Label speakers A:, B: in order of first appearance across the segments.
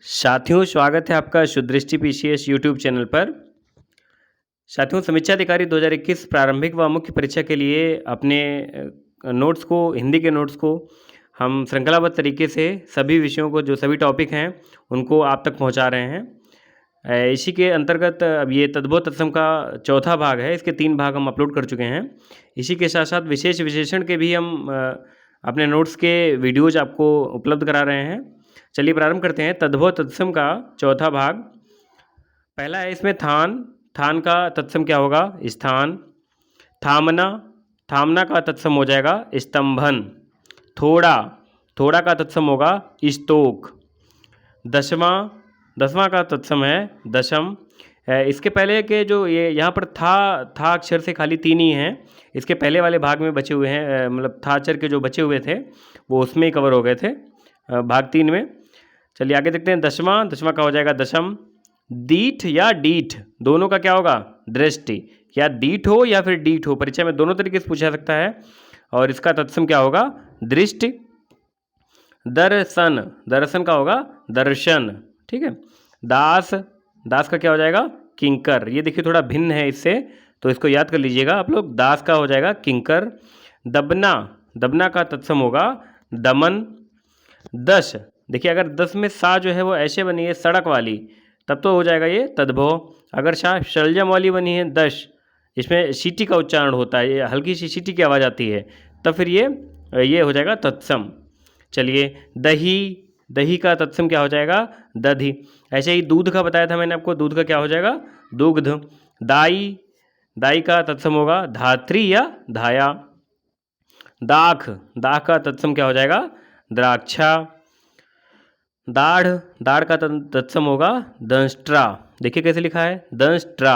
A: साथियों, स्वागत है आपका शुद्धदृष्टि पीसीएस यूट्यूब चैनल पर। साथियों, समीक्षा अधिकारी 2021 प्रारंभिक व मुख्य परीक्षा के लिए अपने नोट्स को, हिंदी के नोट्स को हम श्रृंखलाबद्ध तरीके से सभी विषयों को, जो सभी टॉपिक हैं उनको आप तक पहुंचा रहे हैं। इसी के अंतर्गत अब ये तद्भव तत्सम का चौथा भाग है। इसके 3 भाग हम अपलोड कर चुके हैं। इसी के साथ साथ विशेष विशेषण के भी हम अपने नोट्स के वीडियोज आपको उपलब्ध करा रहे हैं। चलिए प्रारंभ करते हैं। तद्भव तत्सम का चौथा भाग। पहला है इसमें थान। थान का तत्सम क्या होगा? स्थान। थामना। थामना का तत्सम हो जाएगा स्तंभन। थोड़ा। थोड़ा का तत्सम होगा स्तोक। दशवां। दसवां का तत्सम है दशम। इसके पहले के जो ये यहाँ पर था अक्षर से खाली 3 ही हैं। इसके पहले वाले भाग में बचे हुए हैं, मतलब था अक्षर के जो बचे हुए थे वो उसमें ही कवर हो गए थे, भाग 3 में। चलिए आगे देखते हैं। दशवां। दशवां का हो जाएगा दशम। दीठ या डीठ, दोनों का क्या होगा? दृष्टि। या दीठ हो या फिर डीठ हो, परीक्षा में दोनों तरीके से पूछा जा सकता है। और इसका तत्सम क्या होगा? दृष्टि। दर्शन। दर्शन का होगा दर्शन। ठीक है। दास। दास का क्या हो जाएगा? किंकर। ये देखिए थोड़ा भिन्न है इससे, तो इसको याद कर लीजिएगा आप लोग। दास का हो जाएगा किंकर। दबना। दबना का तत्सम होगा दमन। दश। देखिए अगर 10 में सा जो है वो ऐसे बनी है सड़क वाली, तब तो हो जाएगा ये तद्भव। अगर शाह शलजम वाली बनी है दश, इसमें सीटी का उच्चारण होता है, ये हल्की सी सीटी की आवाज़ आती है, तब फिर ये हो जाएगा तत्सम। चलिए दही। दही का तत्सम क्या हो जाएगा? दधि। ऐसे ही दूध का बताया था मैंने आपको, दूध का क्या हो जाएगा? दुग्ध। दाई। दाई का तत्सम होगा धात्री या धाया। दाख। दाख का तत्सम क्या हो जाएगा? द्राक्षा। दाढ़। दाढ़ का तत्सम होगा दंष्ट्रा। देखिए कैसे लिखा है, दंष्ट्रा।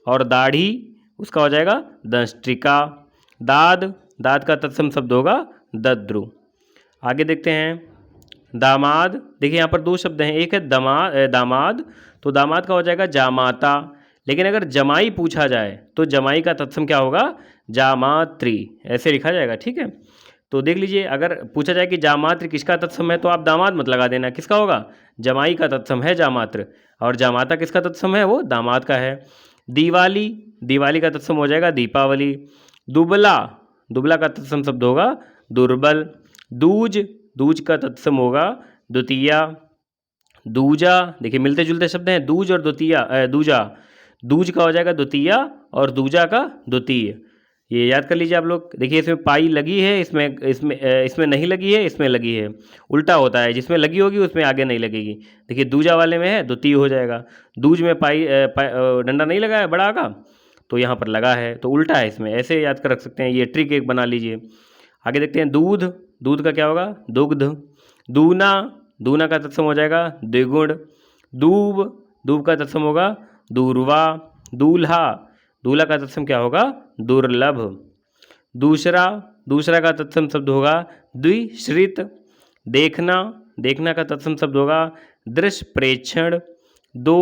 A: और दाढ़ी उसका हो जाएगा दंष्ट्रिका। दाद। दाद का तत्सम शब्द होगा दद्रु। आगे देखते हैं। दामाद। देखिए यहाँ पर 2 शब्द हैं, एक है दामाद, तो दामाद का हो जाएगा जामाता। लेकिन अगर जमाई पूछा जाए तो जमाई का तत्सम क्या होगा? जामात्री। ऐसे लिखा जाएगा। ठीक है। तो देख लीजिए, अगर पूछा जाए कि जामात्र किसका तत्सम है तो आप दामाद मत लगा देना। किसका होगा? जमाई का तत्सम है जामात्र। और जामाता किसका तत्सम है? वो दामाद का है। दीवाली। दीवाली का तत्सम हो जाएगा दीपावली। दुबला। दुबला का तत्सम शब्द होगा दुर्बल। दूज। दूज का तत्सम होगा द्वितीया। दूजा। देखिए मिलते जुलते शब्द हैं, दूज और द्वितीया। दूजा। दूज का हो जाएगा द्वितीया और दूजा का द्वितीय। ये याद कर लीजिए आप लोग। देखिए इसमें पाई लगी है, इसमें नहीं लगी है, इसमें लगी है। उल्टा होता है, जिसमें लगी होगी उसमें आगे नहीं लगेगी। देखिए दूजा वाले में है द्वितीय हो जाएगा। दूज में डंडा नहीं लगा है बड़ा का, तो यहाँ पर लगा है, तो उल्टा है इसमें। ऐसे याद कर रख सकते हैं, ये ट्रिक एक बना लीजिए। आगे देखते हैं। दूध। दूध का क्या होगा? दुग्ध। दूना। दूना का तत्सम हो जाएगा द्विगुण। दूब। दूब का तत्सम होगा दूर्वा। दूल्हा। दूल्हा का तत्सम क्या होगा? दुर्लभ। दूसरा। दूसरा का तत्सम शब्द होगा द्विश्रित। देखना। देखना का तत्सम शब्द होगा दृश्य प्रेक्षण। दो।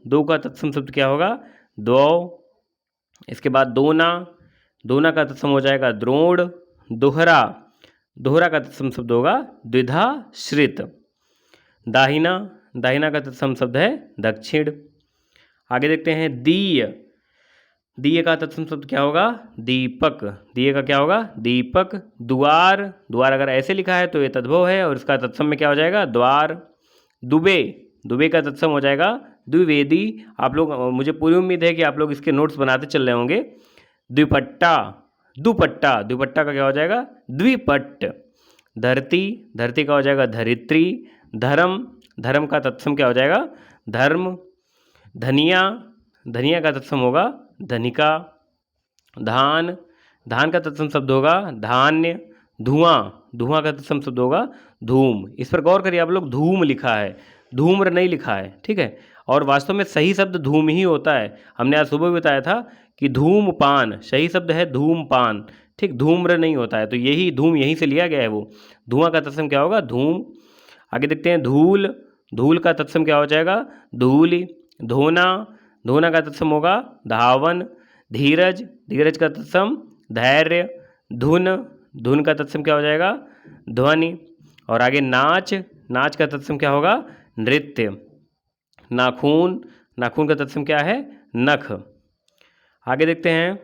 A: दो का तत्सम शब्द क्या होगा? द्वौ। इसके बाद दोना। दोना का तत्सम हो जाएगा द्रोण। दोहरा। दोहरा का तत्सम शब्द होगा द्विधा श्रित। दाहिना। दाहिना का तत्सम शब्द है दक्षिण। आगे देखते हैं। दीय। दीय का तत्सम शब्द क्या होगा? दीपक। दीय का क्या होगा? दीपक। द्वार। द्वार अगर ऐसे लिखा है तो ये तद्भव है, और इसका तत्सम में क्या हो जाएगा? द्वार। दुबे। दुबे का तत्सम हो जाएगा द्विवेदी। आप लोग, मुझे पूरी उम्मीद है कि आप लोग इसके नोट्स बनाते चल रहे होंगे। द्विपट्टा। दुपट्टा। दुपट्टा का क्या हो जाएगा? द्विपट्ट। धरती। धरती का हो जाएगा धरित्री। धर्म। धर्म का तत्सम क्या हो जाएगा? धर्म। धनिया। धनिया का तत्सम होगा धनिका। धान। धान का तत्सम शब्द होगा धान्य। धुआं। धुआं का तत्सम शब्द होगा धूम। इस पर गौर करिए आप लोग, धूम लिखा है, धूम्र नहीं लिखा है। ठीक है। और वास्तव में सही शब्द धूम ही होता है। हमने आज सुबह भी बताया था कि धूमपान सही शब्द है, धूमपान। ठीक, धूम्र नहीं होता है, तो यही धूम यहीं से लिया गया है वो। धुआं का तत्सम क्या होगा? धूम। आगे देखते हैं। धूल। धूल का तत्सम क्या हो जाएगा? धूलि। धोना। धोना का तत्सम होगा धावन। धीरज। धीरज का तत्सम धैर्य। धुन। धुन का तत्सम क्या हो जाएगा? ध्वनि। और आगे नाच। नाच का तत्सम क्या होगा? नृत्य। नाखून, नाखून का तत्सम क्या है? नख। आगे देखते हैं,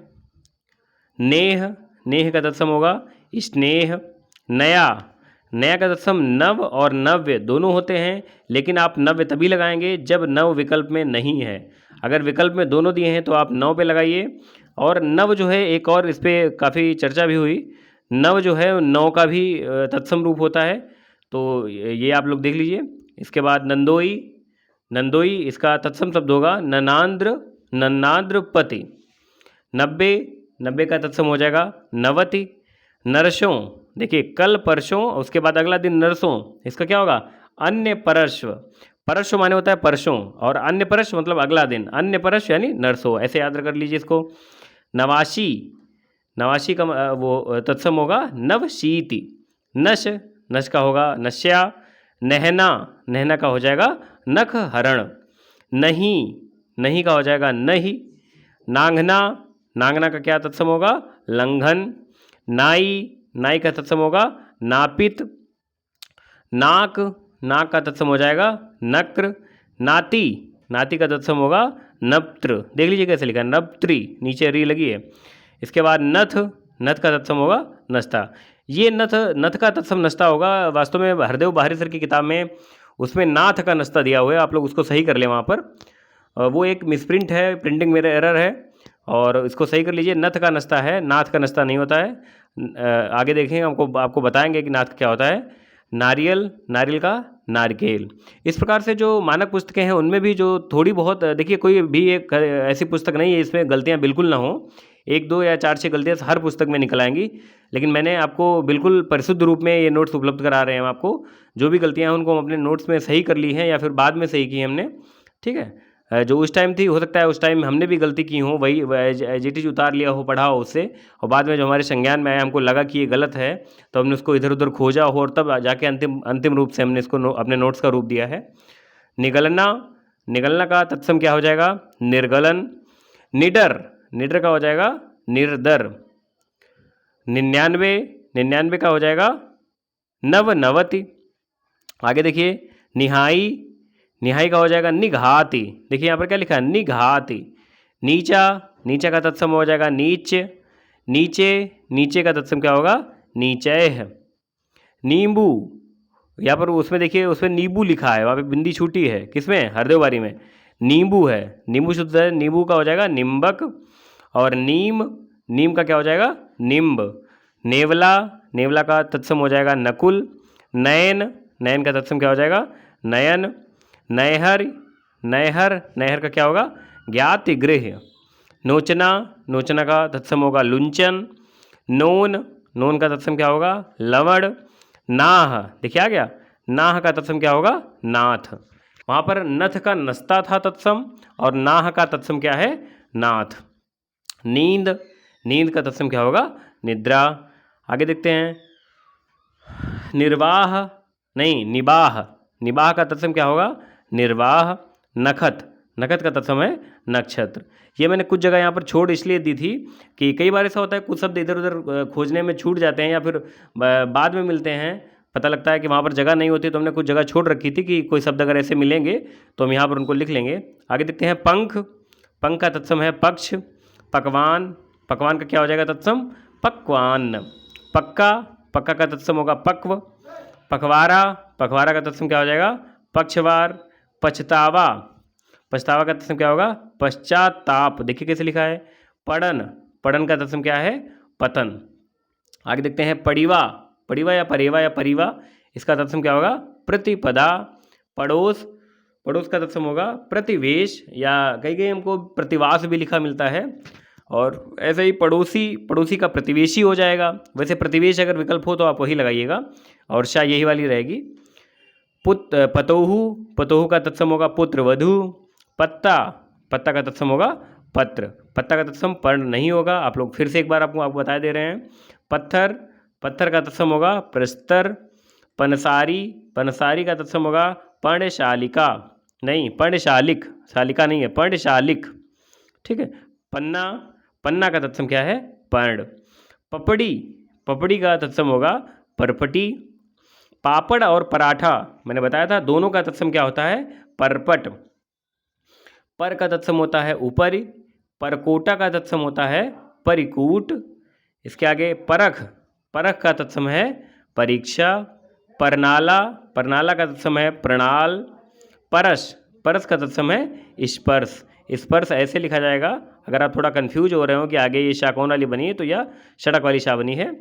A: नेह, नेह का तत्सम होगा स्नेह। नया, नया का तत्सम नव और नव्य दोनों होते हैं, लेकिन आप नव्य तभी लगाएंगे जब नव विकल्प में नहीं है। अगर विकल्प में दोनों दिए हैं तो आप नव पे लगाइए। और नव जो है, एक और इस पर काफ़ी चर्चा भी हुई, नव जो है नौ का भी तत्सम रूप होता है, तो ये आप लोग देख लीजिए। इसके बाद नंदोई, नंदोई इसका तत्सम शब्द होगा ननांद्र, नन्नाद्र पति। नब्बे, नब्बे का तत्सम हो जाएगा नवति। नरसों, देखिए कल परसों, उसके बाद अगला दिन नरसों, इसका क्या होगा? अन्य परस्व। परस्व माने होता है परसों, और अन्य परस्व मतलब अगला दिन, अन्य परस्व यानी नरसों, ऐसे याद कर लीजिए इसको। नवासी, नवासी का वो तत्सम होगा नवशीति। नश, नश का होगा नश्या। नहना, नहना का हो जाएगा नख हरण। नहीं, नहीं का हो जाएगा नहीं। नांगना, नांगना का क्या तत्सम होगा? लंघन। नाई, नाई का तत्सम होगा नापित। नाक, नाक का तत्सम हो जाएगा नक्र। नाती, नाती का तत्सम होगा नप्त्र। देख लीजिए कैसे लिखा है, नप्त्री, नीचे री लगी है। इसके बाद नथ, नथ का तत्सम होगा नस्ता। ये नथ, नथ का तत्सम नस्ता होगा। वास्तव में हरदेव बाहरी सर की किताब में उसमें नाथ का नस्ता दिया हुआ है, आप लोग उसको सही कर लें वहाँ पर। वो एक मिसप्रिंट है, प्रिंटिंग मेरा एरर है, और इसको सही कर लीजिए। नथ का नस्ता है, नाथ का नस्ता नहीं होता है। आगे देखेंगे, आपको बताएंगे कि नाथ क्या होता है। नारियल, नारियल का नारकेल। इस प्रकार से जो मानक पुस्तकें हैं उनमें भी जो थोड़ी बहुत, देखिए कोई भी एक ऐसी पुस्तक नहीं है इसमें गलतियां बिल्कुल ना हो, एक दो या चार छः गलतियां हर पुस्तक में निकल आएंगी, लेकिन मैंने आपको बिल्कुल परिशुद्ध रूप में ये नोट्स उपलब्ध करा रहे हैं हम आपको। जो भी गलतियां हैं उनको हम अपने नोट्स में सही कर ली हैं या फिर बाद में सही की हमने, ठीक है। जो उस टाइम थी, हो सकता है उस टाइम हमने भी गलती की हो, वही एज उतार लिया हो, पढ़ा हो उससे, और बाद में जो हमारे संज्ञान में आया हमको लगा कि ये गलत है, तो हमने उसको इधर उधर खोजा हो, और तब जाके अंतिम अंतिम रूप से हमने इसको अपने नोट्स का रूप दिया है। निगलना, निगलना का तत्सम क्या हो जाएगा? निर्गलन। निडर, निडर का हो जाएगा निर्दर। 99, 99 का हो जाएगा नवनवति। आगे देखिए, निहाई, निहाई का हो जाएगा निघाति। देखिए यहाँ पर क्या लिखा है? निघाति। नीचा, नीचा का तत्सम हो जाएगा नीच। नीचे, नीचे का तत्सम क्या होगा? नीचैह। नींबू, यहाँ पर उसमें देखिए, उसमें नींबू लिखा है, वहाँ पे बिंदी छूटी है, किसमें? हरदेव बारी में। नींबू है, नींबू शुद्ध है, नींबू का हो जाएगा निम्बक। और नीम, नीम का क्या हो जाएगा? निम्ब। नेवला, नेवला का तत्सम हो जाएगा नकुल। नयन, नयन का तत्सम क्या हो जाएगा? नयन। नैहर, नैहर, नैहर का क्या होगा? ज्ञाति गृह। नोचना, नोचना का तत्सम होगा लुंचन। नोन, नोन का तत्सम क्या होगा? लवण। नाह, देखिए आ गया, नाह का तत्सम क्या होगा? नाथ। वहाँ पर नथ का नस्ता था तत्सम, और नाह का तत्सम क्या है? नाथ। नींद, नींद का तत्सम क्या होगा? निद्रा। आगे देखते हैं, निर्वाह, नहीं निबाह, निबाह का तत्सम क्या होगा? निर्वाह। नखत, नखत का तत्सम है नक्षत्र। ये मैंने कुछ जगह यहाँ पर छोड़ इसलिए दी थी कि कई बार ऐसा होता है कुछ शब्द इधर उधर खोजने में छूट जाते हैं, या फिर बाद में मिलते हैं, पता लगता है कि वहाँ पर जगह नहीं होती, तो हमने कुछ जगह छोड़ रखी थी कि कोई शब्द अगर ऐसे मिलेंगे तो हम यहाँ पर उनको लिख लेंगे। आगे देखते हैं, पंख, पंख का तत्सम है पक्ष। पकवान, पकवान का क्या हो जाएगा तत्सम? पक्वान। पक्का, पक्का का तत्सम होगा पक्व। पखवारा, पखवारा का तत्सम क्या हो जाएगा? पक्षवार। पछतावा, पछतावा का तत्सम क्या होगा? पश्चाताप। देखिए कैसे लिखा है। पड़न, पड़न का तत्सम क्या है? पतन। आगे देखते हैं, पड़ीवा, पड़ीवा या परेवा या परिवा, इसका तत्सम क्या होगा? प्रतिपदा। पड़ोस, पड़ोस का तत्सम होगा प्रतिवेश, या कहीं कहीं हमको प्रतिवास भी लिखा मिलता है, और ऐसे ही पड़ोसी, पड़ोसी का प्रतिवेशी हो जाएगा। वैसे प्रतिवेश अगर विकल्प हो तो आप वही लगाइएगा, और शाह यही वाली रहेगी। पतोहू, पतोहू का तत्सम होगा पुत्र वधू। पत्ता, पत्ता का तत्सम होगा पत्र। पत्ता का तत्सम पर्ण नहीं होगा, आप लोग फिर से एक बार आपको बता दे रहे हैं। पत्थर, पत्थर का तत्सम होगा प्रस्तर। पनसारी, पनसारी का तत्सम होगा पर्णशालिका, नहीं पर्णशालिक, शालिका नहीं है, पर्णशालिक, ठीक है। पन्ना, पन्ना का तत्सम क्या है? पर्ण। पपड़ी, पपड़ी का तत्सम होगा परपटी। पापड़ और पराठा, मैंने बताया था दोनों का तत्सम क्या होता है? परपट। पर का तत्सम होता है ऊपरी, परकोटा का तत्सम होता है परिकूट। इसके आगे परख, परख का तत्सम है परीक्षा। परनाला, परनाला का तत्सम है प्रणाल। परस, परस का तत्सम है स्पर्श। स्पर्श ऐसे लिखा जाएगा, अगर आप थोड़ा कंफ्यूज हो रहे हो कि आगे ये शाह कौन वाली बनी है तो यह षटक वाली शाह बनी है।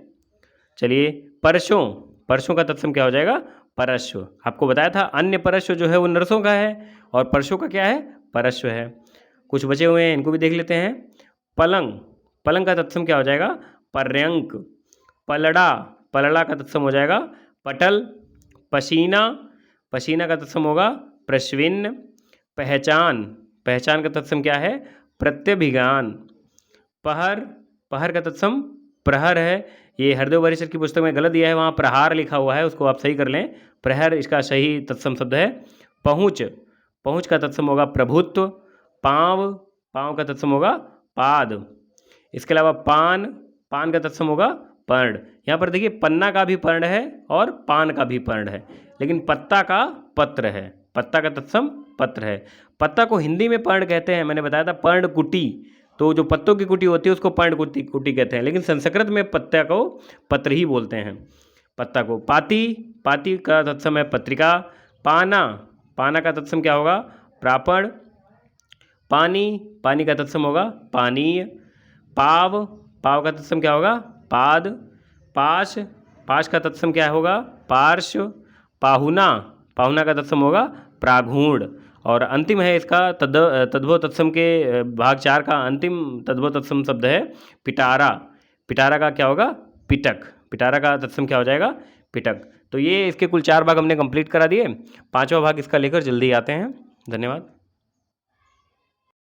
A: चलिए परसों, परसों का तत्सम क्या हो जाएगा परस्व। आपको बताया था अन्य परस्व जो है वो नरसों का है और परसों का क्या है परस्व है। कुछ बचे हुए हैं इनको भी देख लेते हैं। पलंग, पलंग का तत्सम क्या हो जाएगा पर्यंक। पलड़ा, पलड़ा का तत्सम हो जाएगा पटल। पसीना, पसीना का तत्सम होगा प्रश्विन। पहचान, पहचान का तत्सम क्या है प्रत्यभिज्ञान। पहर, पहर का तत्सम प्रहर है। ये हरदेव परिषद की पुस्तक में गलत दिया है, वहाँ प्रहार लिखा हुआ है, उसको आप सही कर लें। प्रहर इसका सही तत्सम शब्द है। पहुँच, पहुँच का तत्सम होगा प्रभुत्व। पाँव, पाँव का तत्सम होगा पाद। इसके अलावा पान, पान का तत्सम होगा पर्ण। यहाँ पर देखिए पन्ना का भी पर्ण है और पान का भी पर्ण है, लेकिन पत्ता का पत्र है, पत्ता का तत्सम पत्र है। पत्ता को हिंदी में पर्ण कहते हैं, मैंने बताया था पर्णकुटी, तो जो पत्तों की कुटी होती है उसको पर्णकुटी कुटी कहते हैं, लेकिन संस्कृत में पत्ता को पत्र ही बोलते हैं पत्ता को। पाती, पाती का तत्सम है पत्रिका। पाना, पाना का तत्सम क्या होगा प्रापण। पानी, पानी का तत्सम होगा पानीय। पाव, पाव का तत्सम क्या होगा पाद। पाश, पाश का तत्सम क्या होगा पार्श्व। पाहुना, पाहुना का तत्सम होगा प्राघूण। और अंतिम है इसका तद्भव तत्सम के भाग 4 का अंतिम तद्भव तत्सम शब्द है पिटारा। पिटारा का क्या होगा पिटक। पिटारा का तत्सम क्या हो जाएगा पिटक। तो ये इसके कुल 4 भाग हमने कंप्लीट करा दिए, 5वां भाग इसका लेकर जल्दी आते हैं। धन्यवाद।